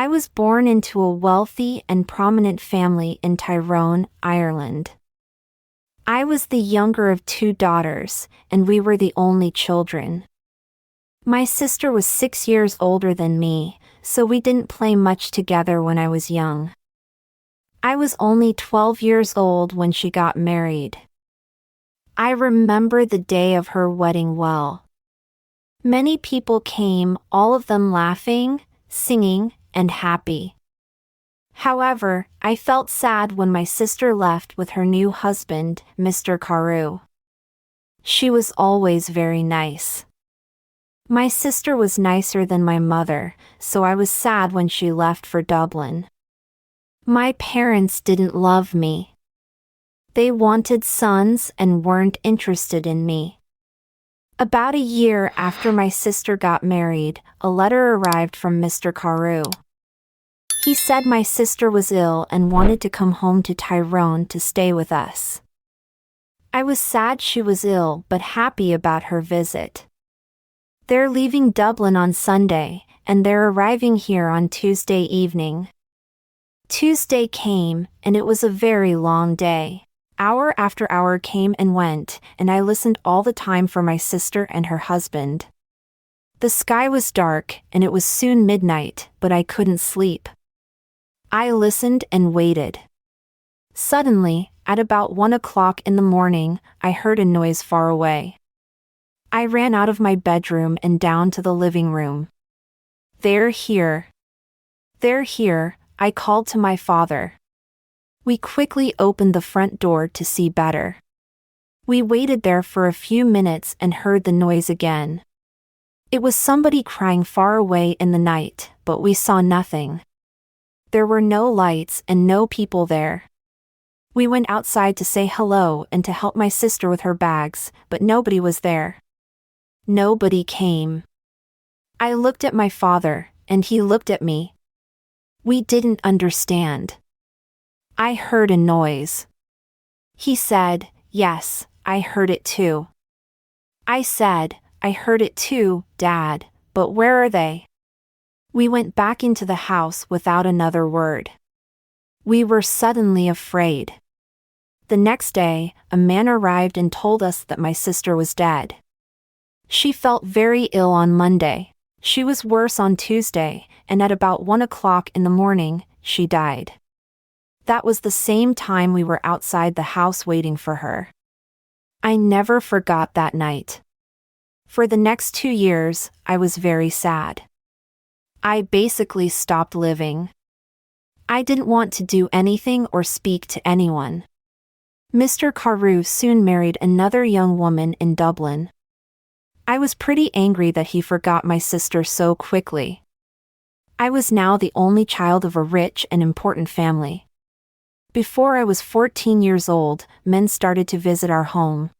I was born into a wealthy and prominent family in Tyrone, Ireland. I was the younger of two daughters, and we were the only children. My sister was 6 years older than me, so we didn't play much together when I was young. I was only 12 years old when she got married. I remember the day of her wedding well. Many people came, all of them laughing, singing, and happy. However, I felt sad when my sister left with her new husband, Mr. Carew. She was always very nice. My sister was nicer than my mother, so I was sad when she left for Dublin. My parents didn't love me. They wanted sons and weren't interested in me. About a year after my sister got married, a letter arrived from Mr. Carew. He said my sister was ill and wanted to come home to Tyrone to stay with us. I was sad she was ill but happy about her visit. They're leaving Dublin on Sunday, and they're arriving here on Tuesday evening. Tuesday came, and it was a very long day. Hour after hour came and went, and I listened all the time for my sister and her husband. The sky was dark, and it was soon midnight, but I couldn't sleep. I listened and waited. Suddenly, at about 1 o'clock in the morning, I heard a noise far away. I ran out of my bedroom and down to the living room. "They're here. They're here," I called to my father. We quickly opened the front door to see better. We waited there for a few minutes and heard the noise again. It was somebody crying far away in the night, but we saw nothing. There were no lights and no people there. We went outside to say hello and to help my sister with her bags, but nobody was there. Nobody came. I looked at my father, and he looked at me. We didn't understand. I heard a noise. He said, "Yes, I heard it too." I said, "I heard it too, Dad, but where are they?" We went back into the house without another word. We were suddenly afraid. The next day, a man arrived and told us that my sister was dead. She felt very ill on Monday. She was worse on Tuesday, and at about 1 o'clock in the morning, she died. That was the same time we were outside the house waiting for her. I never forgot that night. For the next 2 years, I was very sad. I basically stopped living. I didn't want to do anything or speak to anyone. Mr. Carew soon married another young woman in Dublin. I was pretty angry that he forgot my sister so quickly. I was now the only child of a rich and important family. Before I was 14 years old, men started to visit our home.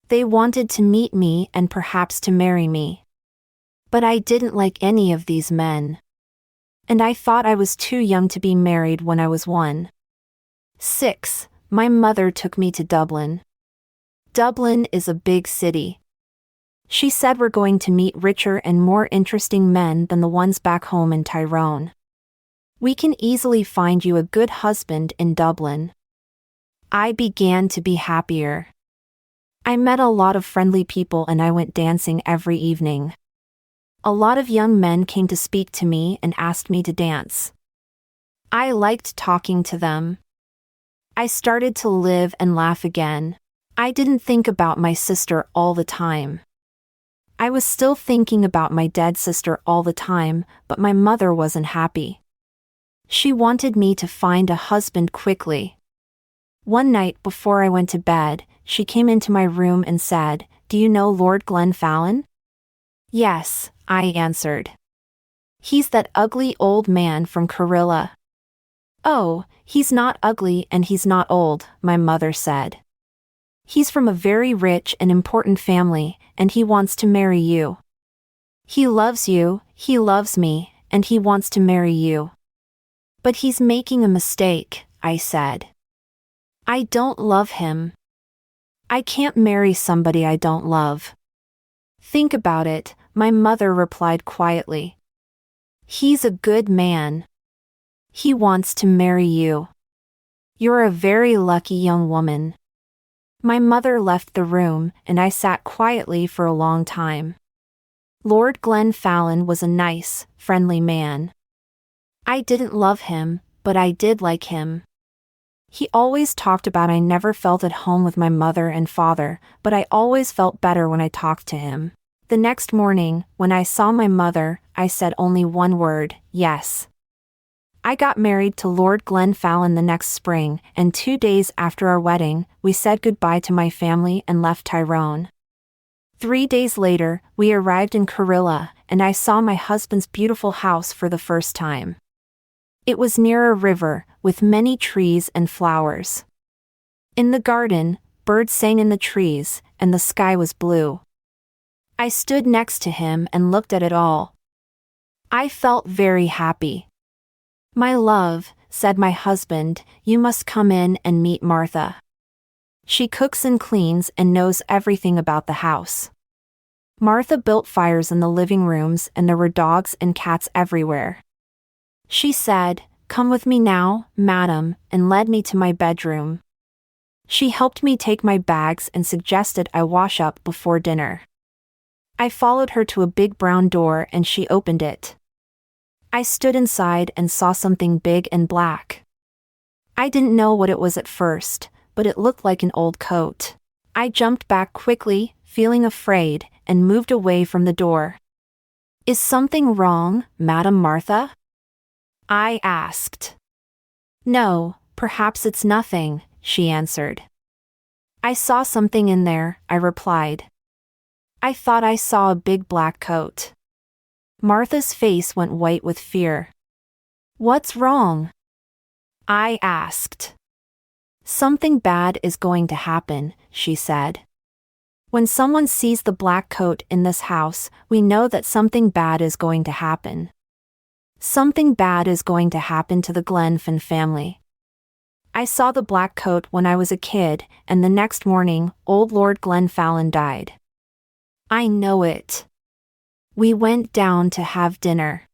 They wanted to meet me and perhaps to marry me. But I didn't like any of these men. And I thought I was too young to be married when I was 6. My mother took me to Dublin. Dublin is a big city. She said we're going to meet richer and more interesting men than the ones back home in Tyrone. We can easily find you a good husband in Dublin. I began to be happier. I met a lot of friendly people and I went dancing every evening. A lot of young men came to speak to me and asked me to dance. I liked talking to them. I started to live and laugh again. I didn't think about my sister all the time. I was still thinking about my dead sister all the time, but my mother wasn't happy. She wanted me to find a husband quickly. One night before I went to bed, she came into my room and said, "Do you know Lord Glenfallen?" "Yes," I answered. "He's that ugly old man from Carilla." "Oh, he's not ugly and he's not old," my mother said. "He's from a very rich and important family, and he wants to marry you. He loves you, he loves me, and he wants to marry you." "But he's making a mistake," I said. "I don't love him. I can't marry somebody I don't love." "Think about it," my mother replied quietly. He's a good man. He wants to marry you. You're a very lucky young woman. My mother left the room, and I sat quietly for a long time. Lord Glenfallen was a nice, friendly man. I didn't love him, but I did like him. He always talked about I never felt at home with my mother and father, but I always felt better when I talked to him. The next morning, when I saw my mother, I said only one word, yes. I got married to Lord Glenfallen the next spring, and 2 days after our wedding, we said goodbye to my family and left Tyrone. 3 days later, we arrived in Carilla, and I saw my husband's beautiful house for the first time. It was near a river, with many trees and flowers. In the garden, birds sang in the trees, and the sky was blue. I stood next to him and looked at it all. I felt very happy. "My love," said my husband, "you must come in and meet Martha. She cooks and cleans and knows everything about the house." Martha built fires in the living rooms, and there were dogs and cats everywhere. She said, "Come with me now, madam," and led me to my bedroom. She helped me take my bags and suggested I wash up before dinner. I followed her to a big brown door and she opened it. I stood inside and saw something big and black. I didn't know what it was at first, but it looked like an old coat. I jumped back quickly, feeling afraid, and moved away from the door. "Is something wrong, Madam Martha?" I asked. "No, perhaps it's nothing," she answered. "I saw something in there," I replied. "I thought I saw a big black coat." Martha's face went white with fear. "What's wrong?" I asked. "Something bad is going to happen," she said. "When someone sees the black coat in this house, we know that something bad is going to happen. Something bad is going to happen to the Glenfallen family." I saw the black coat when I was a kid, and the next morning, old Lord Glenfallen died. I know it. We went down to have dinner.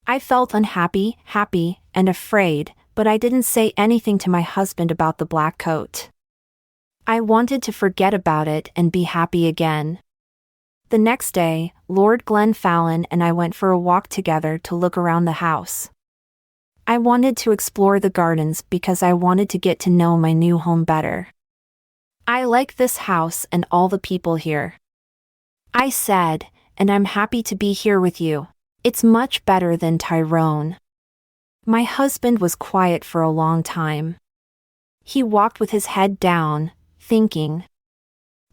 I felt unhappy, happy, and afraid, but I didn't say anything to my husband about the black coat. I wanted to forget about it and be happy again. The next day, Lord Glenfallen and I went for a walk together to look around the house. I wanted to explore the gardens because I wanted to get to know my new home better. "I like this house and all the people here," I said, "and I'm happy to be here with you. It's much better than Tyrone." My husband was quiet for a long time. He walked with his head down, thinking.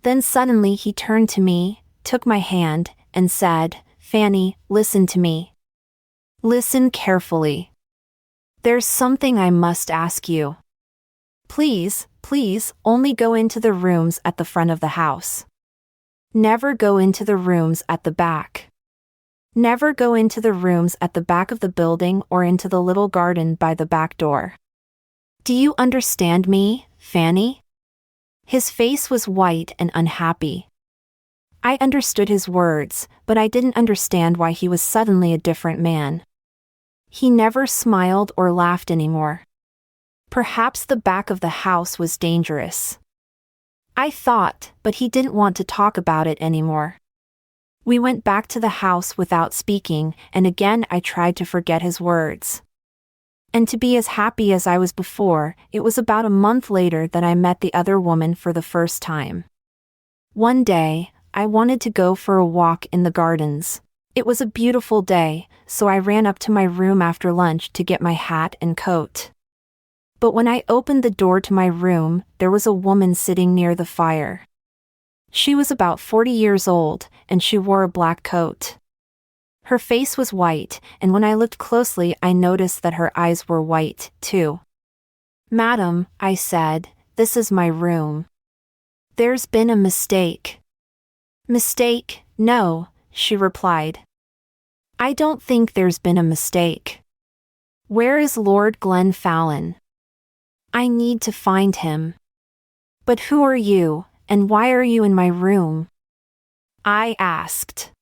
Then suddenly he turned to me, took my hand, and said, "Fanny, listen to me. Listen carefully. There's something I must ask you. Please, please, only go into the rooms at the front of the house. Never go into the rooms at the back. Never go into the rooms at the back of the building or into the little garden by the back door. Do you understand me, Fanny?" His face was white and unhappy. I understood his words, but I didn't understand why he was suddenly a different man. He never smiled or laughed anymore. Perhaps the back of the house was dangerous, I thought, but he didn't want to talk about it anymore. We went back to the house without speaking, and again I tried to forget his words. And to be as happy as I was before, it was about a month later that I met the other woman for the first time. One day, I wanted to go for a walk in the gardens. It was a beautiful day, so I ran up to my room after lunch to get my hat and coat. But when I opened the door to my room, there was a woman sitting near the fire. She was about 40 years old, and she wore a black coat. Her face was white, and when I looked closely I noticed that her eyes were white, too. "Madam," I said, "this is my room. There's been a mistake." "Mistake? No," she replied. "I don't think there's been a mistake. Where is Lord Glenfallen? I need to find him." "But who are you, and why are you in my room?" I asked.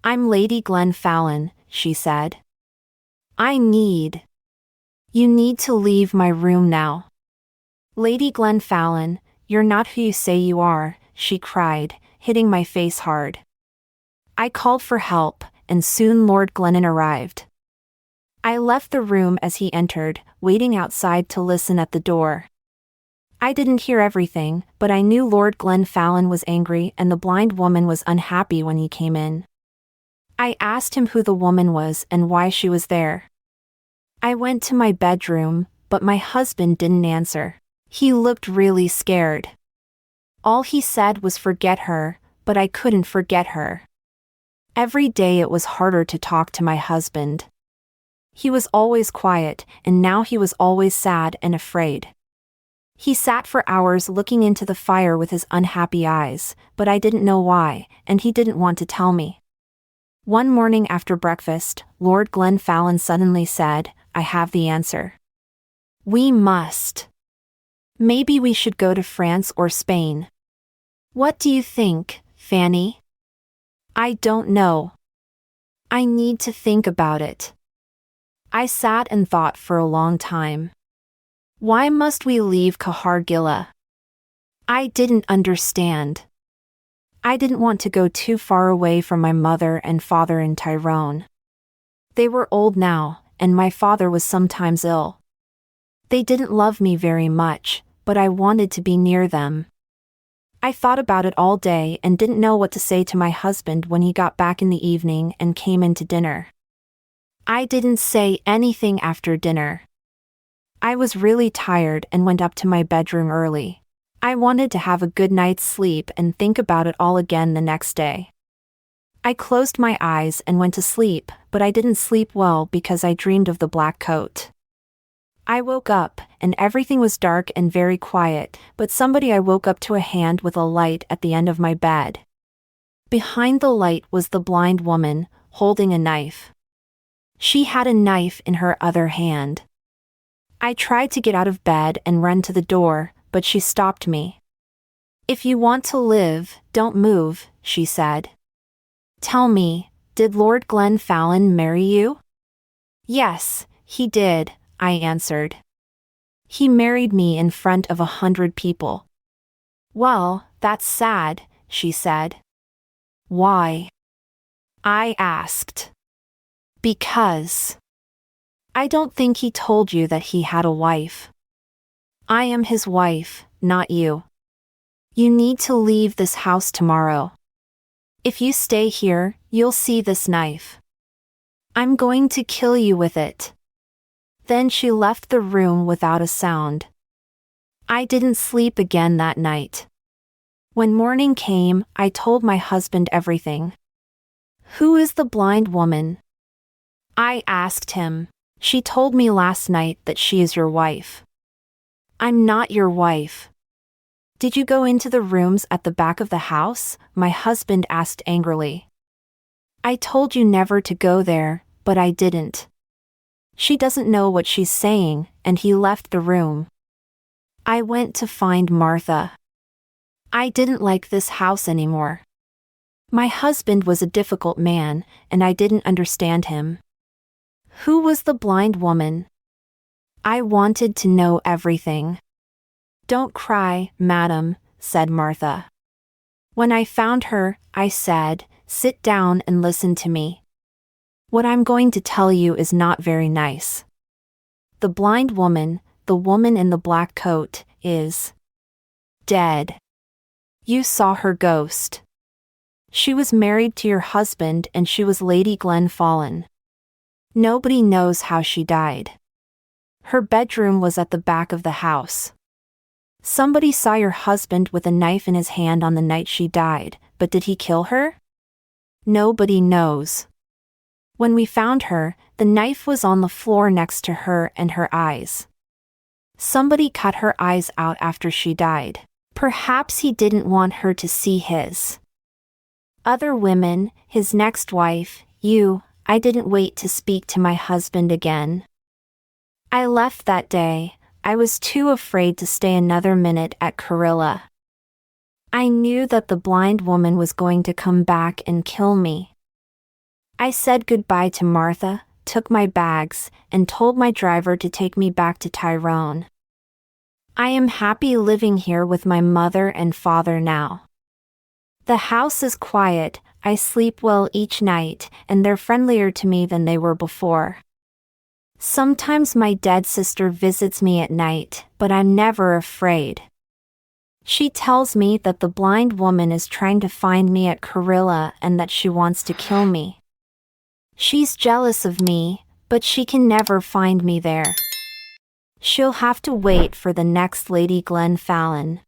"I'm Lady Glenfallen," she said. You need to leave my room now. Lady Glenfallen, you're not who you say you are, she cried, hitting my face hard. I called for help, and soon Lord Glennon arrived. I left the room as he entered, waiting outside to listen at the door. I didn't hear everything, but I knew Lord Glenfallen was angry and the blind woman was unhappy when he came in. I asked him who the woman was and why she was there. I went to my bedroom, but my husband didn't answer. He looked really scared. All he said was forget her, but I couldn't forget her. Every day it was harder to talk to my husband. He was always quiet, and now he was always sad and afraid. He sat for hours looking into the fire with his unhappy eyes, but I didn't know why, and he didn't want to tell me. One morning after breakfast, Lord Glenfallen suddenly said, I have the answer. We must. Maybe we should go to France or Spain. What do you think, Fanny? I don't know. I need to think about it. I sat and thought for a long time. Why must we leave Cahergilla? I didn't understand. I didn't want to go too far away from my mother and father in Tyrone. They were old now, and my father was sometimes ill. They didn't love me very much, but I wanted to be near them. I thought about it all day and didn't know what to say to my husband when he got back in the evening and came in to dinner. I didn't say anything after dinner. I was really tired and went up to my bedroom early. I wanted to have a good night's sleep and think about it all again the next day. I closed my eyes and went to sleep, but I didn't sleep well because I dreamed of the black coat. I woke up, and everything was dark and very quiet, but I woke up to a hand with a light at the end of my bed. Behind the light was the blind woman, holding a knife. She had a knife in her other hand. I tried to get out of bed and run to the door, but she stopped me. If you want to live, don't move, she said. Tell me, did Lord Glenfallen marry you? Yes, he did, I answered. He married me in front of 100 people. Well, that's sad, she said. Why? I asked. Because. I don't think he told you that he had a wife. I am his wife, not you. You need to leave this house tomorrow. If you stay here, you'll see this knife. I'm going to kill you with it. Then she left the room without a sound. I didn't sleep again that night. When morning came, I told my husband everything. Who is the blind woman? I asked him. She told me last night that she is your wife. I'm not your wife. Did you go into the rooms at the back of the house? My husband asked angrily. I told you never to go there, but I didn't. She doesn't know what she's saying, and he left the room. I went to find Martha. I didn't like this house anymore. My husband was a difficult man, and I didn't understand him. Who was the blind woman? I wanted to know everything. Don't cry, madam, said Martha. When I found her, I said, sit down and listen to me. What I'm going to tell you is not very nice. The blind woman, the woman in the black coat, is dead. You saw her ghost. She was married to your husband and she was Lady Glenfallen. Nobody knows how she died. Her bedroom was at the back of the house. Somebody saw your husband with a knife in his hand on the night she died, but did he kill her? Nobody knows. When we found her, the knife was on the floor next to her and her eyes. Somebody cut her eyes out after she died. Perhaps he didn't want her to see his other women, his next wife, you. I didn't wait to speak to my husband again. I left that day. I was too afraid to stay another minute at Cahergilla. I knew that the blind woman was going to come back and kill me. I said goodbye to Martha, took my bags, and told my driver to take me back to Tyrone. I am happy living here with my mother and father now. The house is quiet, I sleep well each night, and they're friendlier to me than they were before. Sometimes my dead sister visits me at night, but I'm never afraid. She tells me that the blind woman is trying to find me at Kurilla and that she wants to kill me. She's jealous of me, but she can never find me there. She'll have to wait for the next Lady Glenfallen.